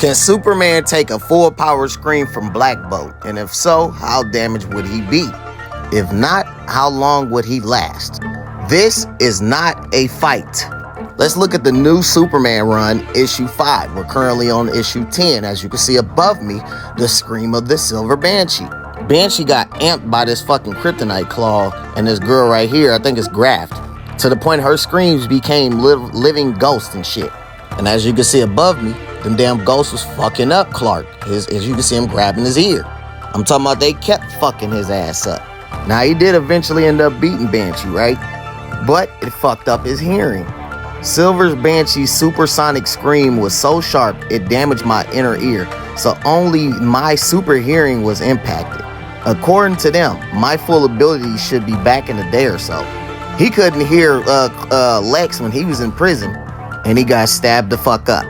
Can Superman take a full power scream from Black Bolt? And if so, how damaged would he be? If not, how long would he last? This is not a fight. Let's look at the new Superman run, issue 5. We're currently on issue 10. As you can see above me, the scream of the Silver Banshee. Banshee got amped by this fucking kryptonite claw, and this girl right here, I think it's Graft, to the point her screams became living ghosts and shit. And as you can see above me, them damn ghosts was fucking up Clark. As you can see him grabbing his ear. I'm talking about they kept fucking his ass up. Now he did eventually end up beating Banshee, right? But it fucked up his hearing. Silver's Banshee's supersonic scream was so sharp it damaged my inner ear, so only my super hearing was impacted. According to them, my full ability should be back in a day or so. He couldn't hear Lex when he was in prison, and he got stabbed the fuck up.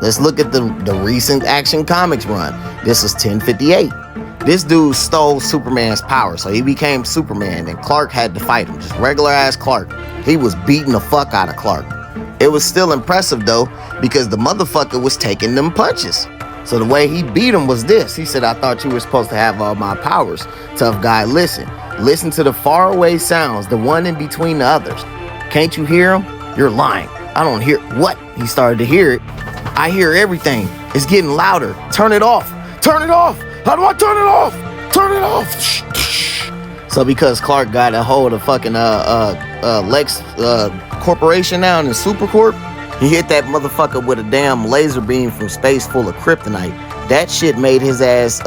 Let's look at the recent Action Comics run. This was 1058. This dude stole Superman's power, so he became Superman, and Clark had to fight him. Just regular ass Clark. He was beating the fuck out of Clark. It was still impressive though, because the motherfucker was taking them punches. So the way he beat him was this. He said, "I thought you were supposed to have all my powers. Tough guy, listen. Listen to the faraway sounds, the one in between the others. Can't you hear them? You're lying. I don't hear." What? He started to hear it. "I hear everything. It's getting louder. Turn it off. Turn it off. How do I turn it off? Turn it off." So because Clark got a hold of fucking Lex Corporation now in the Supercorp, he hit that motherfucker with a damn laser beam from space full of kryptonite. That shit made his ass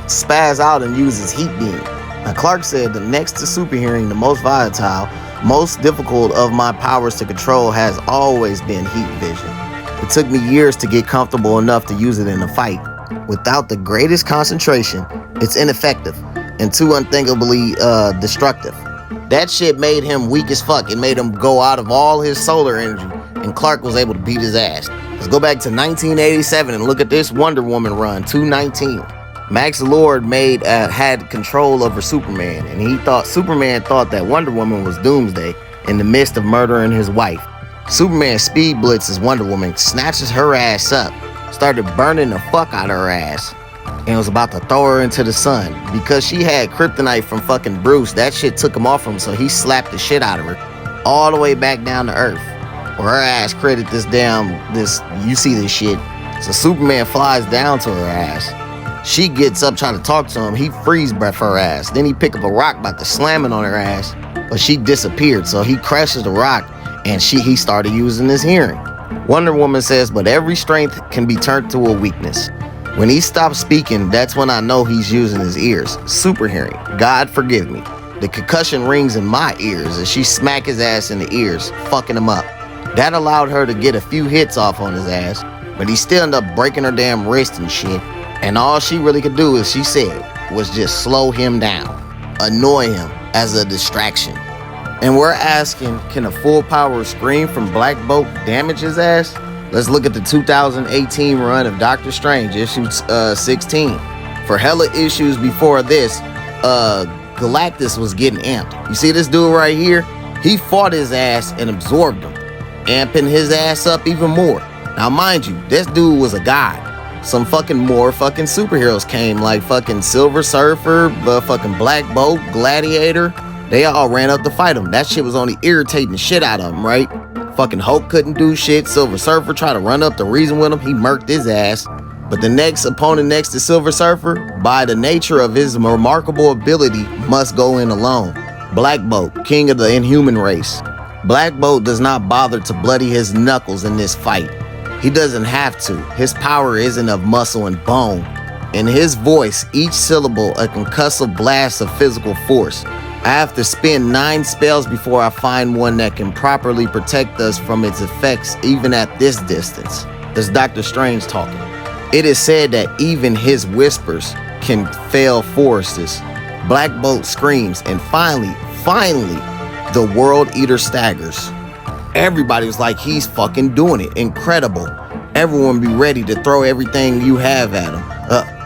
spaz out and use his heat beam. Now Clark said the next to super hearing, the most volatile, most difficult of my powers to control has always been heat vision. It took me years to get comfortable enough to use it in a fight. Without the greatest concentration, it's ineffective and too unthinkably destructive. That shit made him weak as fuck. It made him go out of all his solar energy, and Clark was able to beat his ass. Let's go back to 1987 and look at this Wonder Woman run, 219. Max Lord had control over Superman, and Superman thought that Wonder Woman was Doomsday in the midst of murdering his wife. Superman speed blitzes Wonder Woman, snatches her ass up, started burning the fuck out of her ass, and was about to throw her into the sun. Because she had kryptonite from fucking Bruce, that shit took him off him, so he slapped the shit out of her all the way back down to Earth, where her ass credit you see this shit. So Superman flies down to her ass. She gets up trying to talk to him. He freeze breath her ass. Then he pick up a rock about to slam it on her ass, but she disappeared. So he crashes the rock, and he started using his hearing. Wonder Woman says, "But every strength can be turned to a weakness. When he stops speaking, that's when I know he's using his ears. Super hearing. God forgive me. The concussion rings in my ears as she smack his ass in the ears, fucking him up. That allowed her to get a few hits off on his ass, but he still ended up breaking her damn wrist and shit. And all she really could do, as she said, was just slow him down, annoy him as a distraction." And we're asking, can a full power scream from Black Bolt damage his ass? Let's look at the 2018 run of Doctor Strange, issue 16. For hella issues before this, Galactus was getting amped. You see this dude right here? He fought his ass and absorbed him, amping his ass up even more. Now mind you, this dude was a god. Some fucking more fucking superheroes came, like fucking Silver Surfer, fucking Black Bolt, Gladiator. They all ran up to fight him. That shit was only irritating the shit out of him, right? Fucking Hulk couldn't do shit. Silver Surfer tried to run up to reason with him. He murked his ass. But the next opponent next to Silver Surfer, by the nature of his remarkable ability, must go in alone. Black Bolt, king of the inhuman race. Black Bolt does not bother to bloody his knuckles in this fight. He doesn't have to. His power isn't of muscle and bone. In his voice, each syllable a concussive blast of physical force. I have to spend 9 spells before I find one that can properly protect us from its effects even at this distance. There's Doctor Strange talking. It is said that even his whispers can fell forests. Black Bolt screams, and finally, the World Eater staggers. Everybody was like, he's fucking doing it. Incredible. Everyone be ready to throw everything you have at him.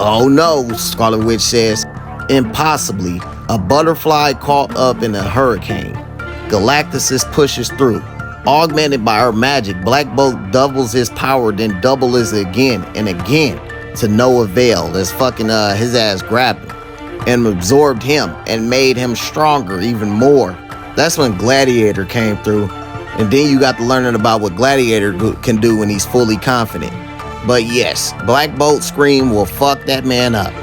Oh no, Scarlet Witch says. Impossibly, a butterfly caught up in a hurricane. Galactus pushes through. Augmented by her magic, Black Bolt doubles his power, then doubles it again and again to no avail as fucking his ass grabbed him and absorbed him and made him stronger even more. That's when Gladiator came through, and then you got to learning about what Gladiator can do when he's fully confident. But yes, Black Bolt Scream will fuck that man up.